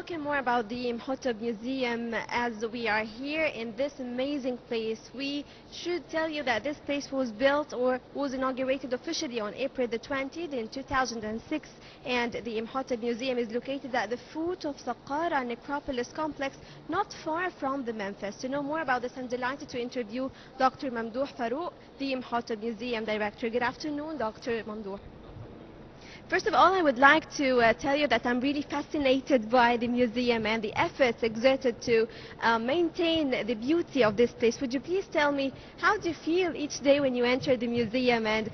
talking more about the Imhotep Museum as we are here in this amazing place. We should tell you that this place was built or was inaugurated officially on April the 20th in 2006, and the Imhotep Museum is located at the foot of Saqqara Necropolis complex, not far from the Memphis. To know more about this, I'm delighted to interview Dr. Mamdouh Farouk, the Imhotep Museum Director. Good afternoon, Dr. Mamdouh. First of all, I would like to tell you that I'm really fascinated by the museum and the efforts exerted to maintain the beauty of this place. Would you please tell me, how do you feel each day when you enter the museum and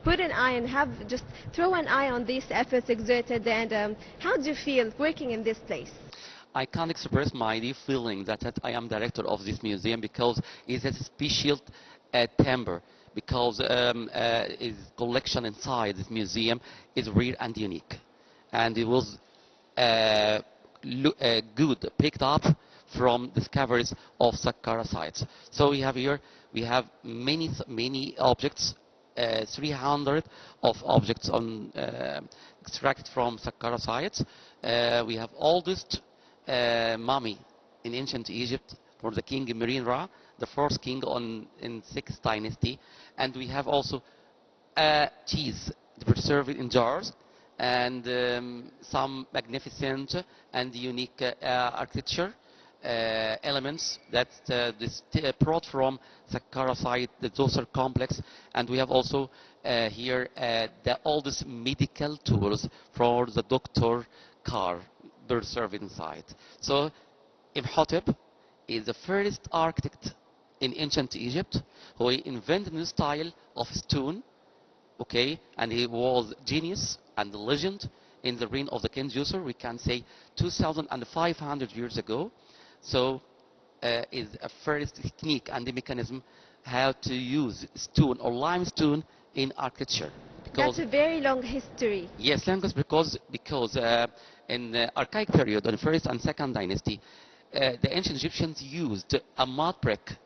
put an eye and just throw an eye on these efforts exerted, and how do you feel working in this place? I can't express my deep feeling that I am director of this museum, because it's a special timber, because its collection inside this museum is rare and unique, and it was good picked up from discoveries of Saqqara sites. So we have many objects, 300 of objects extracted from Saqqara sites. We have oldest mummy in ancient Egypt for the king Merin Ra, the first king in 6th dynasty, and we have also cheese preserved in jars, and some magnificent and unique architecture elements that brought from Saqqara site, the Djoser complex, and we have also here the oldest medical tools for the doctor car preserved inside. So Imhotep is the first architect in ancient Egypt who invented a new style of stone, okay, and he was genius and legend in the reign of the King Djoser, we can say 2,500 years ago. So is a first technique and the mechanism how to use stone or limestone in architecture. That's a very long history. Yes, because in the archaic period, in 1st and 2nd dynasty, the ancient Egyptians used a mud brick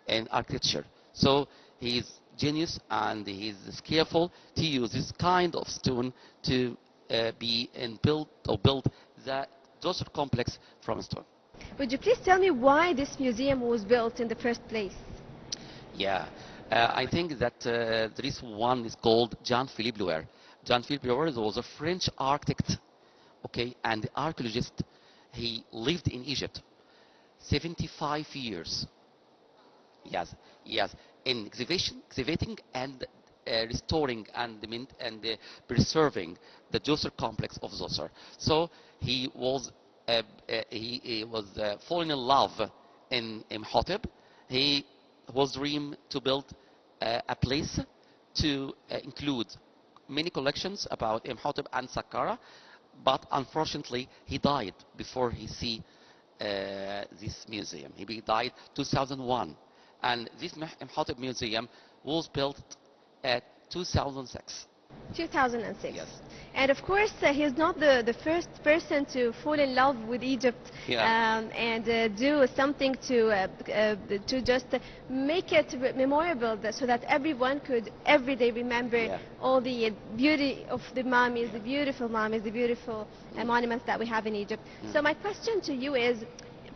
in architecture. So he is genius and he is skillful to use this kind of stone to build the Djoser complex from stone. Would you please tell me why this museum was built in the first place? Yeah, I think that there is one is called Jean-Philippe Loehr. Jean-Philippe Loehr was a French architect, okay, and archaeologist. He lived in Egypt 75 years. Yes, in excavating and restoring and preserving the Djoser complex of Djoser. So he was falling in love in Imhotep. He was dreamed to build a place to include many collections about Imhotep and Saqqara, but unfortunately he died before he see this museum. He died 2001, and this Imhotep museum was built at 2006. 2006. Yes. And of course, he's not the first person to fall in love with Egypt, Yeah. and do something to just make it memorable, so that everyone could every day remember all the beauty of the mummies, the beautiful mummies, the beautiful monuments that we have in Egypt. So my question to you is,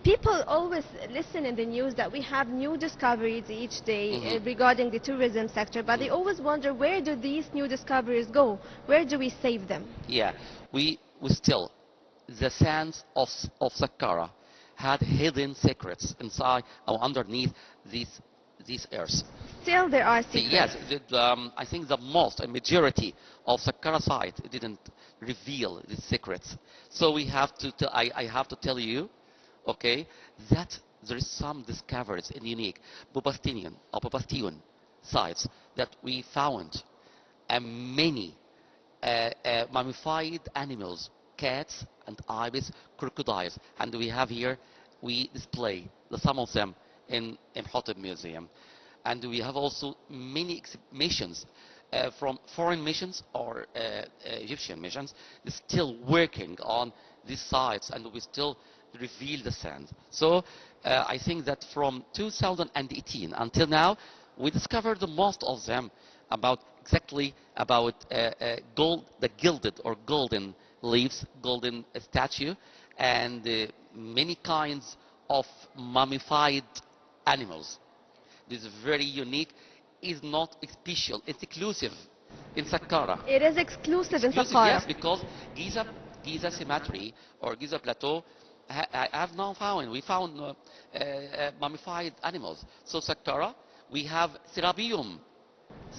people always listen in the news that we have new discoveries each day regarding the tourism sector, but they always wonder, where do these new discoveries go? Where do we save them? Yeah, we still, the sands of Saqqara had hidden secrets inside or underneath these earths. Still there are secrets. Yes, I think the majority of Saqqara site didn't reveal these secrets. So we have to, I have to tell you, okay, that there is some discoveries in unique Bubastinian sites that we found, many mummified animals, cats and ibis, crocodiles, and we have here, we display some of them in Imhotep Museum. And we have also many exhibitions from foreign missions or Egyptian missions, still working on these sites, and we still reveal the sand. So I think that from 2018 until now, we discovered the most of them about exactly about the gilded or golden leaves, golden statue, and many kinds of mummified animals. This is very unique. Is not special. It's exclusive in Saqqara. It is exclusive in Exclusive, Saqqara. yes, because Giza Cemetery or Giza Plateau I have now found. We found mummified animals. So Saqqara, we have Serabium.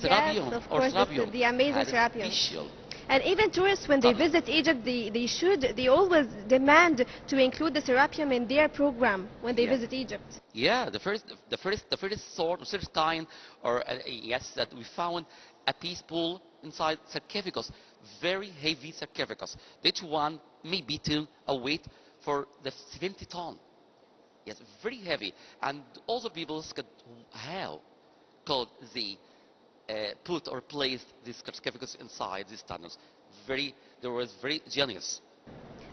Yes, Serabium of or course, Serabium the amazing had a serapium. special. And even tourists, when they visit Egypt, they always demand to include the serapium in their program when they Yeah. visit Egypt. Yeah, the first sort, the first kind, or yes, that we found a peaceful inside sarcophagus, very heavy sarcophagus. Each one may be till a weight for the 70 ton. Yes, very heavy, and all the people could how could they put or place this sarcophagus inside these tunnels? They was very genius.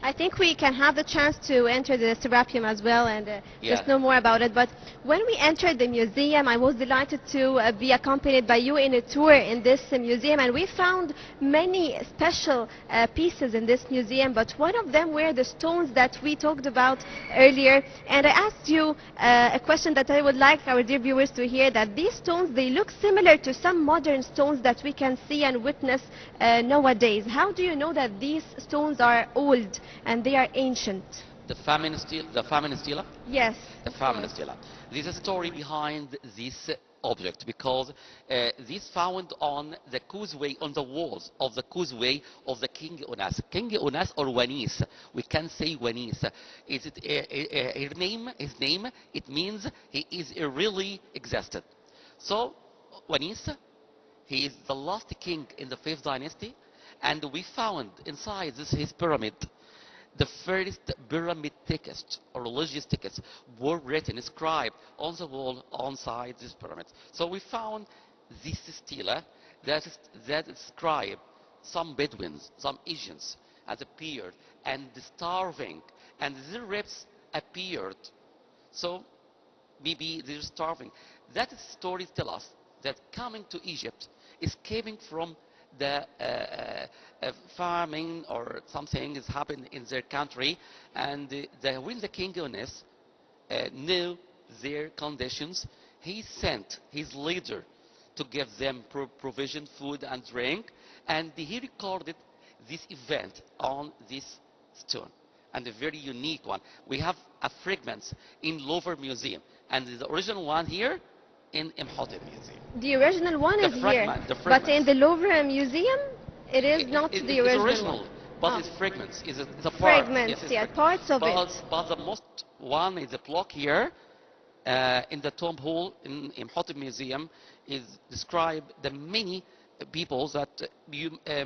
I think we can have the chance to enter the Serapeum as well and Yeah. just know more about it. But when we entered the museum, I was delighted to be accompanied by you in a tour in this museum. And we found many special pieces in this museum. But one of them were the stones that we talked about earlier. And I asked you a question that I would like our dear viewers to hear, that these stones, they look similar to some modern stones that we can see and witness nowadays. How do you know that these stones are old and they are ancient? The famine stela. Yes. The of famine course. stela. There's a story behind this object because this found on the causeway, on the walls of the causeway of the King Unas. King Unas or Wanis. We can say Wanis. Is it his name? His name. It means he is really existed. So Wanis, he is the last king in the 5th dynasty, and we found inside his pyramid the first pyramid text or religious texts were written, inscribed on the wall inside this pyramid. So we found this stela that describe some Bedouins, some Asians has appeared and starving, and their ribs appeared. So maybe they're starving. That story tells us that coming to Egypt, escaping from the farming or something is happening in their country, and when the king Ones knew their conditions, he sent his leader to give them provision, food and drink, and he recorded this event on this stone, and a very unique one. We have a fragment in Louvre Museum, and the original one here in Imhotep Museum. The original one The is here, fragment, the but in fragments. the Louvre Museum, it is not the It's original one. but Oh. it's fragments. It's a part. Fragments, Yes, it's yeah, fragments. parts of it. But the most one is a block here in the tomb hall in Imhotep Museum is describe the many people that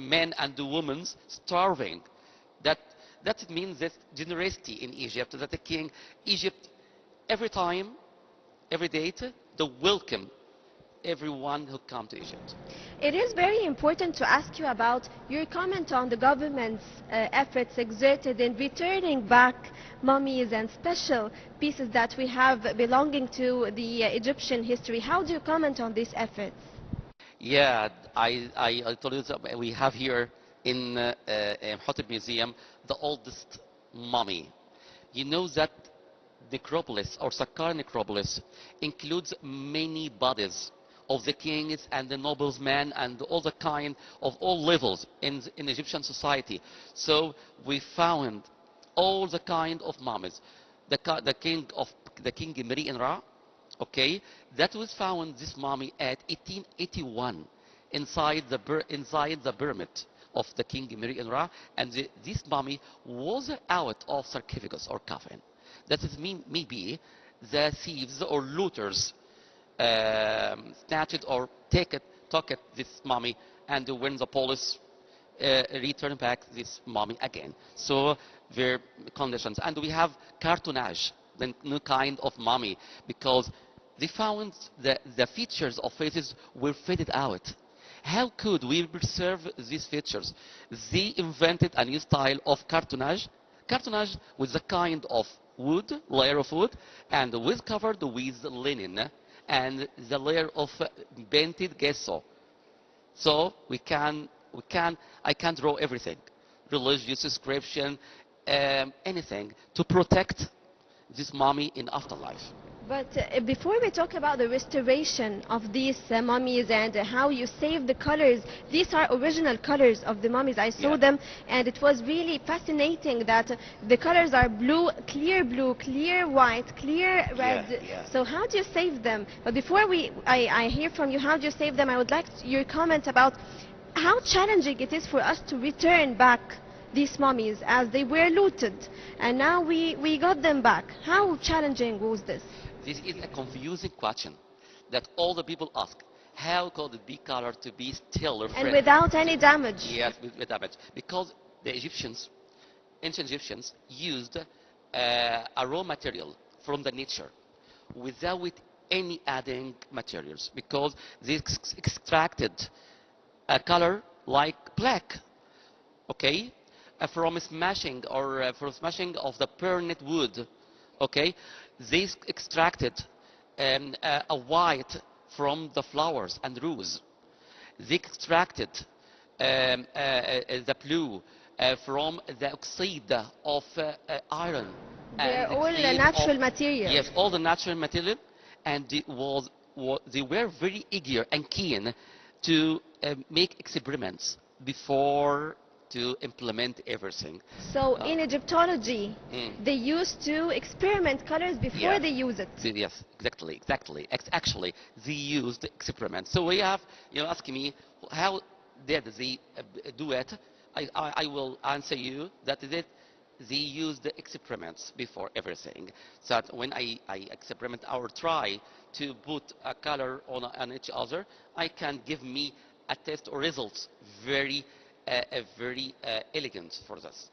men and women starving. That that means that generosity in Egypt, that the king Egypt every time, every date, the welcome everyone who come to Egypt. It is very important to ask you about your comment on the government's efforts exerted in returning back mummies and special pieces that we have belonging to the Egyptian history. How do you comment on these efforts? Yeah, I told you that we have here in Imhotep Museum the oldest mummy. You know that necropolis or Saqqara necropolis includes many bodies of the kings and the noblemen and all the kind of all levels in Egyptian society. So we found all the kind of mummies. The king Miri in Ra, okay, that was found this mummy at 1881 inside the pyramid of the king Miri in Ra, and this mummy was out of sarcophagus or coffin. That is maybe the thieves or looters snatched or took it this mummy, and when the police return back this mummy again. So their conditions, and we have cartonnage, the new kind of mummy, because they found the features of faces were faded out. How could we preserve these features? They invented a new style of cartonnage. Cartonnage was a kind of wood, layer of wood, and was covered with linen and the layer of painted gesso. So I can draw everything. religious inscription, anything to protect this mummy in afterlife. But before we talk about the restoration of these mummies and how you save the colors, these are original colors of the mummies. I saw Yeah. them, and it was really fascinating that the colors are blue, clear white, clear red. Yeah, yeah. So how do you save them? But before I hear from you how do you save them, I would like your comment about how challenging it is for us to return back these mummies as they were looted, and now we got them back. How challenging was this? This is a confusing question that all the people ask. How could it be colored to be still And refreshed? without any damage. Yes, with damage. Because the Egyptians, ancient Egyptians, used a raw material from the nature without any adding materials, because they extracted a color like black, okay, from smashing or from smashing of the burned wood, okay. They extracted a white from the flowers and rose. They extracted the blue from the oxide of iron They're and the all oxide natural of, materials. yes, all the natural material, and they were very eager and keen to make experiments before to implement everything. So Uh, in Egyptology, mm. they used to experiment colors before Yeah. they use it. Yes, exactly, exactly. Actually, they used experiments. So we have, asking me how did they do it? I will answer you that they used the experiments before everything. So that when I experiment or try to put a color on each other, I can give me a test or results very elegant for this.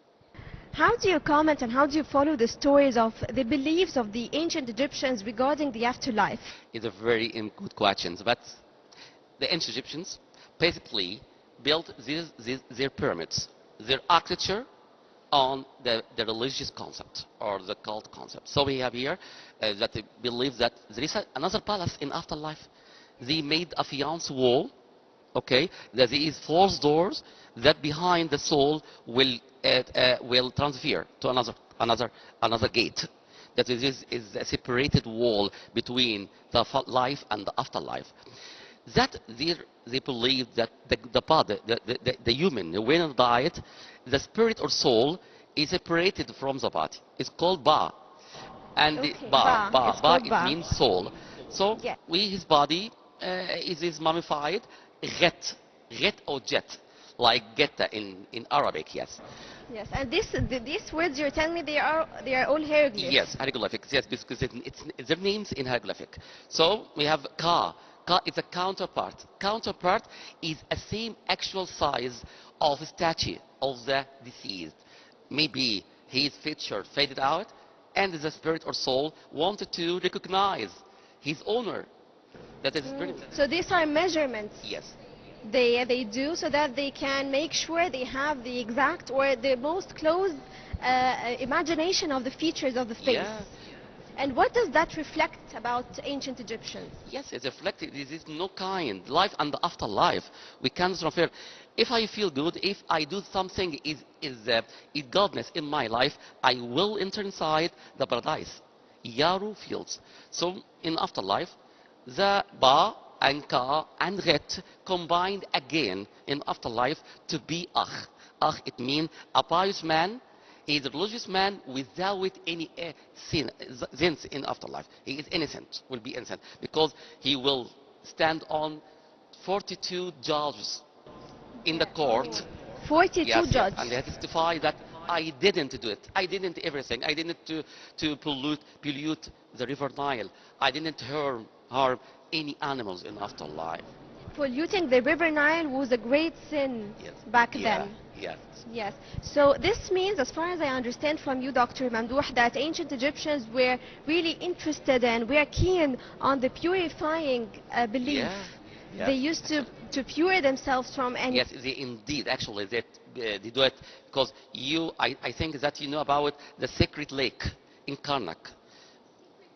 How do you comment and how do you follow the stories of the beliefs of the ancient Egyptians regarding the afterlife? It's a very good question. But the ancient Egyptians basically built their pyramids, their architecture on the religious concept or the cult concept. So we have here that they believe that there is another palace in afterlife. They made a fiance wall, okay, that there is four doors that behind the soul will transfer to another gate. That is a separated wall between the life and the afterlife. That they believe that the body, the human, when it died, the spirit or soul is separated from the body. It's called Ba. And the Okay, Ba, Ba. Ba, It's Ba, called it Ba. means soul. So Yeah. his body is mummified, Ghet or jet, like Geta in Arabic, yes. Yes, and these words you're telling me they are all hieroglyphs. Yes, hieroglyphics, yes, because it's their names in hieroglyphic. So we have Ka. Ka is a counterpart. Counterpart is a same actual size of statue of the deceased. Maybe his feature faded out, and the spirit or soul wanted to recognize his owner. That is spirit. So these are measurements Yes. they do so that they can make sure they have the exact or the most close imagination of the features of the face. Yeah. And what does that reflect about ancient Egyptians? Yes, it's reflected. This is no kind. Life and the afterlife. We can transfer. If I feel good, if I do something is godness in my life, I will enter inside the paradise. Yaru fields. So in afterlife, the Ba and Ka and Ghet combined again in afterlife to be Ach. Ach, it means a pious man. He is a religious man without any sins in afterlife. He is innocent, will be innocent, because he will stand on 42 judges in the court. 42 Yes, yes, judges. and they testify that I didn't do it. I didn't everything. I didn't to pollute the river Nile. I didn't harm any animals in afterlife. Polluting the river Nile was a great sin Yes. back Yeah. then. Yes. Yes. So this means, as far as I understand from you, Dr. Mamdouh, that ancient Egyptians were really interested and were keen on the purifying belief. Yeah. Yes. They used to pure themselves from any. Yes, they indeed, actually, they do it because I think that you know about the sacred lake in Karnak.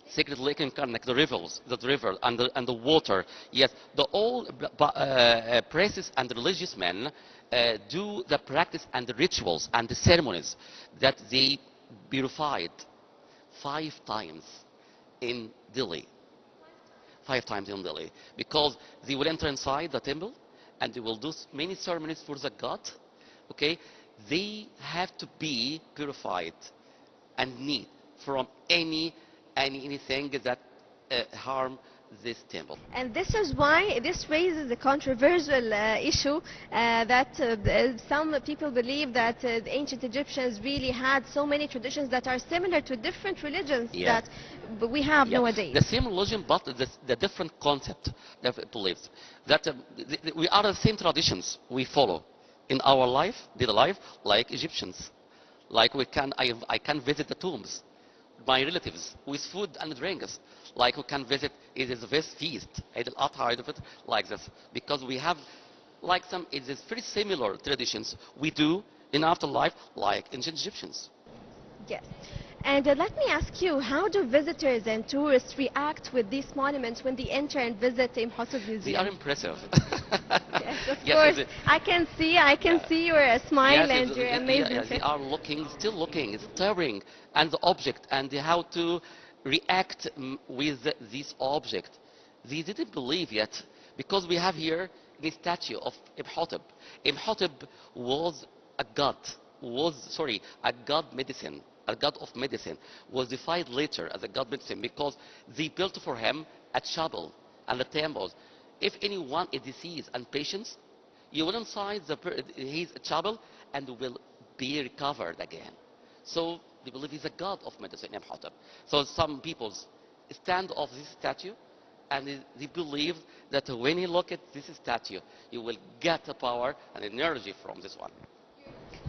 sacred lake in Karnak, the river and the water. Yes, the all priests and religious men do the practice and the rituals and the ceremonies that they purified 5 times in Delhi. 5 times in Delhi, because they will enter inside the temple and they will do many ceremonies for the god. Okay, they have to be purified and neat from anything that harm this temple. And this is why this raises a controversial issue that some people believe that the ancient Egyptians really had so many traditions that are similar to different religions Yeah. that we have Yeah, nowadays. the same religion, but the different concept that believes that we are the same traditions we follow in our life, daily life, like Egyptians. Like I can visit the tombs, my relatives, with food and drinks. Like we can visit it is this feast, Eid al-Adha, like this, because we have like some it is very similar traditions we do in afterlife, like ancient Egyptians. Yes. And let me ask you, how do visitors and tourists react with these monuments when they enter and visit the Imhotep They are Museum? impressive. Yes, of Yes, course. it- I can see your smile Yes, and your yeah, amazement. they are looking, still looking, staring at the object and how to react with this object. They didn't believe yet, because we have here the statue of Imhotep. Imhotep was a god, a god medicine, a god of medicine, was defined later as a god medicine because they built for him a chapel and a temple. If anyone is diseased and patients, you will inside his chapel and will be recovered again. So they believe he's a god of medicine, Imhotep. So some people stand off this statue and they believe that when you look at this statue, you will get the power and energy from this one.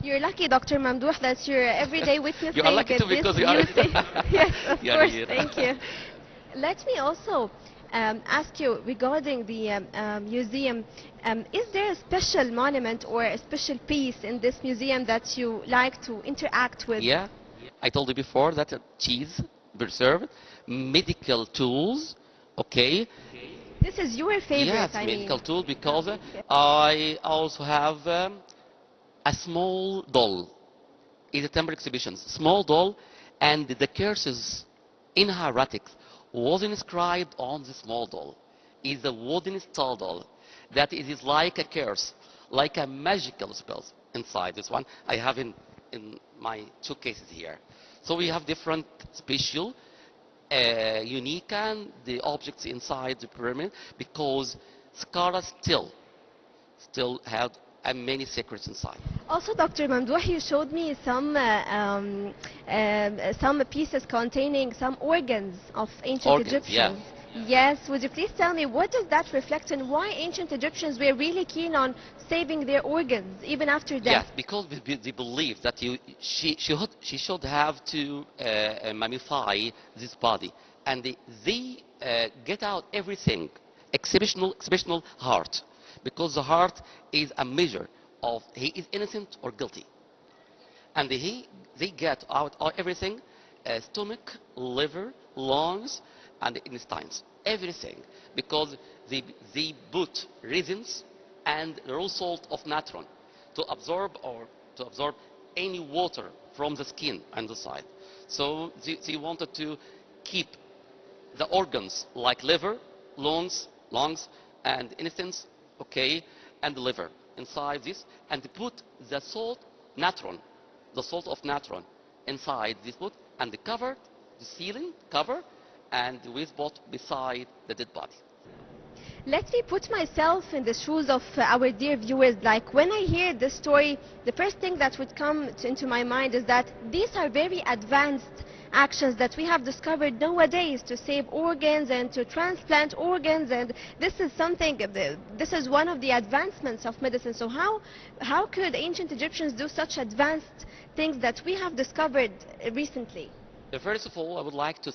You're lucky, Dr. Mamdouh, that you're everyday witnessing You are lucky too, this because you are. beauty. Yes, of Yeah, course. yeah. Thank you. Let me also ask you regarding the museum. Is there a special monument or a special piece in this museum that you like to interact with? Yeah, I told you before that cheese preserved, medical tools, okay. This is your favorite, Yes, I medical mean. tools, because Yeah. I also have a small doll in the temple exhibitions. Small doll, and the curses in hieroglyphics was inscribed on the small doll. Is a wooden stall doll that it is like a curse, like a magical spell inside this one. I have in my 2 cases here. So we have different special, unique, and the objects inside the pyramid, because Saqqara still have many secrets inside. Also, Dr. Mamdouh, you showed me some pieces containing some organs of ancient Organs, yeah. Egyptians. Yes, would you please tell me what does that reflect and why ancient Egyptians were really keen on saving their organs even after death? Yes, because they believe that she should have to mummify this body, and they get out everything, exceptional heart, because the heart is a measure of he is innocent or guilty, and they get out everything, stomach, liver, lungs, and intestines, everything, because they put resins and raw salt of natron to absorb any water from the skin and the side. So they wanted to keep the organs like liver, lungs, and intestines, okay, and the liver inside this, and put the salt of natron inside this put, and the ceiling cover, and the waste pot beside the dead body. Let me put myself in the shoes of our dear viewers. Like when I hear this story, the first thing that would come into my mind is that these are very advanced actions that we have discovered nowadays to save organs and to transplant organs, and this is something, this is one of the advancements of medicine. So how could ancient Egyptians do such advanced things that we have discovered recently? First of all, I would like to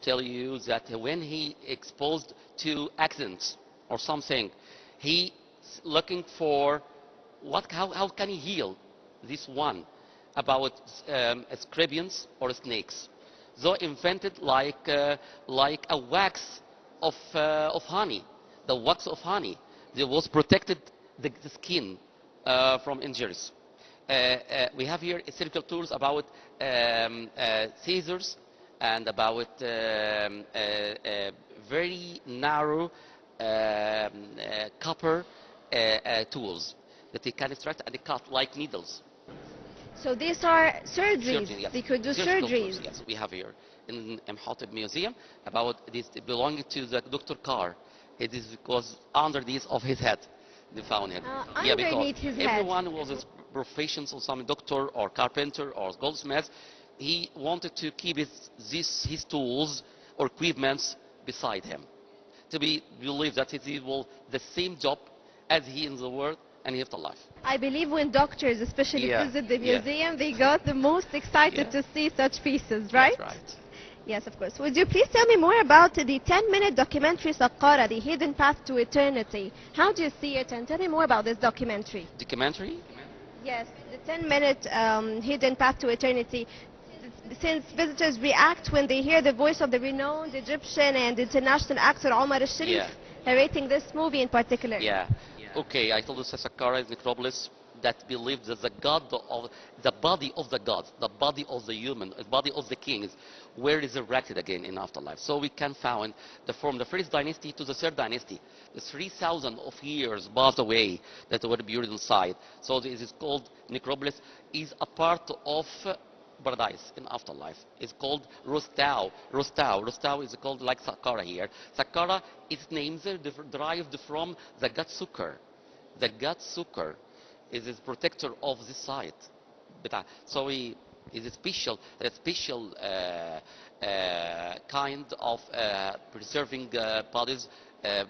tell you that when he exposed to accidents or something, he looking for how can he heal this one about scorpions or snakes. They invented like a wax of honey, the wax of honey. They was protected the skin from injuries. We have here historical tools about scissors and about very narrow copper tools that they can extract and they cut like needles. So these are surgeries. Surgery, yes. They could do Surgical surgeries. tools, yes, we have here in Imhotep Museum about this belonging to the Dr. Carr. It is because underneath of his head they found it. Yeah, because Underneath his head. everyone was a profession, so some doctor or carpenter or goldsmith. He wanted to keep his tools or equipments beside him to believe that he will the same job as he in the world and he have the life. I believe when doctors especially Yeah, visit the yeah. museum, they got the most excited Yeah. to see such pieces, right? That's right. Yes, of course. Would you please tell me more about the 10-minute documentary Saqqara, The Hidden Path to Eternity? How do you see it? And tell me more about this documentary. Documentary? Yes, the 10-minute Hidden Path to Eternity. Since visitors react when they hear the voice of the renowned Egyptian and international actor Omar al-Sharif Yeah. narrating this movie in particular. Yeah. Okay, I told you Saqqara is necropolis that believes that the god of the body of the gods, the body of the human, the body of the kings, were resurrected again in afterlife. So we can find from the first dynasty to the third dynasty, the 3,000 of years passed away that were buried inside. So this is called necropolis, is a part of paradise in afterlife. It's called Rostau. Rostau is called like Saqqara here. Saqqara, its name is derived from the god Sukkar. The god Sukkar is the protector of this site. So he is a special kind of preserving bodies,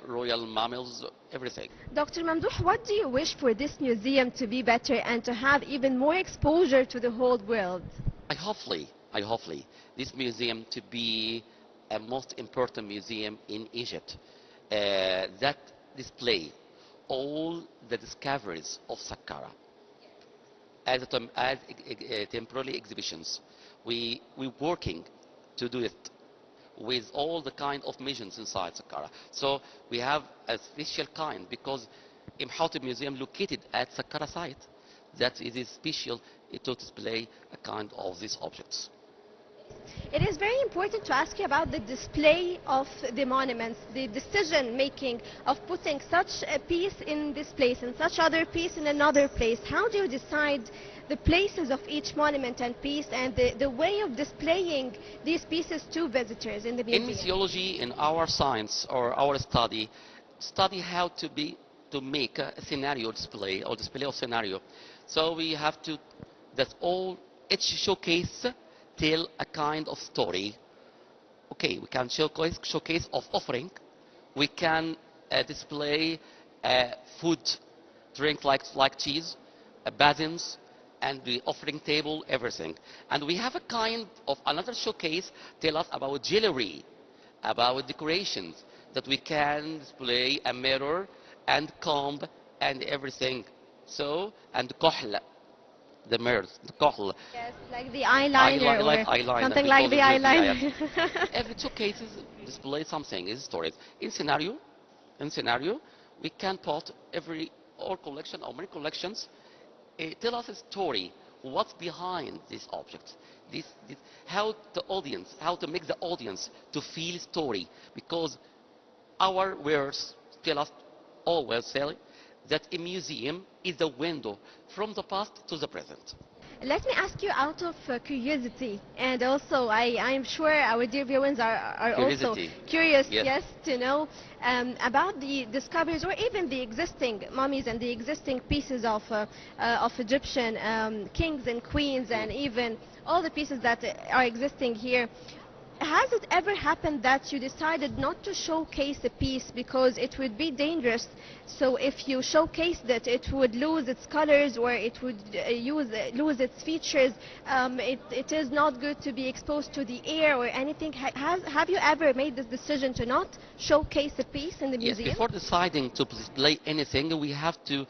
royal mammals, everything. Dr. Mamdouh, what do you wish for this museum to be better and to have even more exposure to the whole world? I hopefully this museum to be a most important museum in Egypt that display all the discoveries of Saqqara as temporary exhibitions. We working to do it with all the kind of missions inside Saqqara. So we have a special kind because Imhotep Museum located at Saqqara site that it is special to display a kind of these objects. It is very important to ask you about the display of the monuments, the decision making of putting such a piece in this place and such other piece in another place. How do you decide the places of each monument and piece and the way of displaying these pieces to visitors in the In museum? missiology, in our science or our study how to make a scenario display or display of scenario. So we have to each showcase tell a kind of story. Okay, we can showcase of offering. We can display food, drink like cheese, basins, and the offering table, everything. And we have a kind of another showcase tell us about jewelry, about decorations, that we can display a mirror and comb and everything. So, and kohl, the mirrors, the kohl. Yes, like the eyeliner Like or eyeliner, something we like call the it eyeliner. Every two cases display something is stories. In scenario, we can put every or collection or many collections tell us a story. What's behind this object? How to make the audience to feel story, because our words tell us always say that a museum is a window from the past to the present. Let me ask you out of curiosity, and also I'm sure our dear viewers are also Curiosity. curious, Yes. yes, to know about the discoveries or even the existing mummies and the existing pieces of Egyptian kings and queens and even all the pieces that are existing here. Has it ever happened that you decided not to showcase a piece because it would be dangerous? So if you showcased it, it would lose its colors or it would lose its features. It is not good to be exposed to the air or anything. Have you ever made this decision to not showcase a piece in the Yes, museum? before deciding to display anything, we have to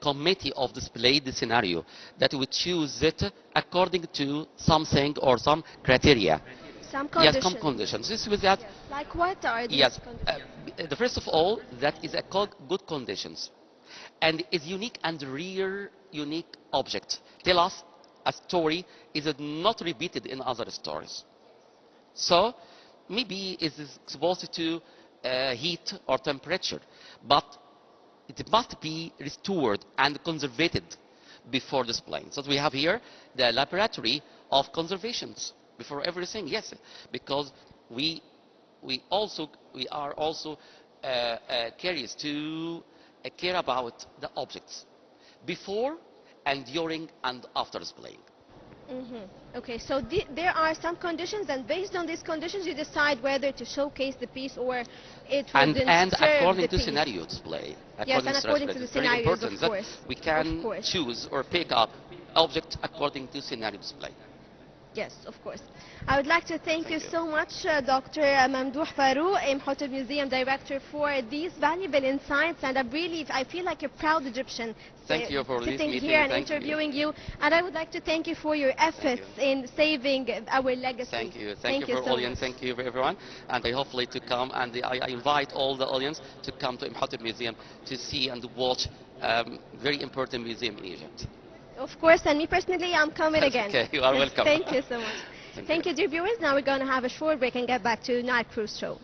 committee of display the scenario that we choose it according to something or some criteria. Some Yes, some conditions. conditions. This with that. Yes. Like what are these Yes. conditions? The first of all, that is a good conditions, and is unique and rare unique object. Tell us a story is it not repeated in other stories. So maybe it is exposed to heat or temperature, but it must be restored and conserved before displaying. So we have here the laboratory of conservations before everything. Yes, because we we are also curious to care about the objects before and during and after displaying. Okay, so there are some conditions, and based on these conditions, you decide whether to showcase the piece or it wouldn't And serve the according to piece. scenario display, Yes, according and to according display, to the it's very scenarios, of important that course. we Of can course. choose or pick up object according to scenario display. Yes, of course. I would like to thank you Thank you. so much, Dr. Mamdouh Farouk, Imhotep Museum Director, for these valuable insights. And I feel like a proud Egyptian Thank you for this sitting meeting. here and Thank you. interviewing you. And I would like to thank you for your efforts in saving our legacy. Thank you. Thank Thank you you for so audience. much. Thank you for everyone. And I hopefully to come and I invite all the audience to come to Imhotep Museum to see and watch very important museum in Egypt. Of course, and me personally, I'm coming again. Okay, you are welcome. Thank you so much. Thank Thank you. you, dear viewers. Now we're going to have a short break and get back to Night Cruise Show.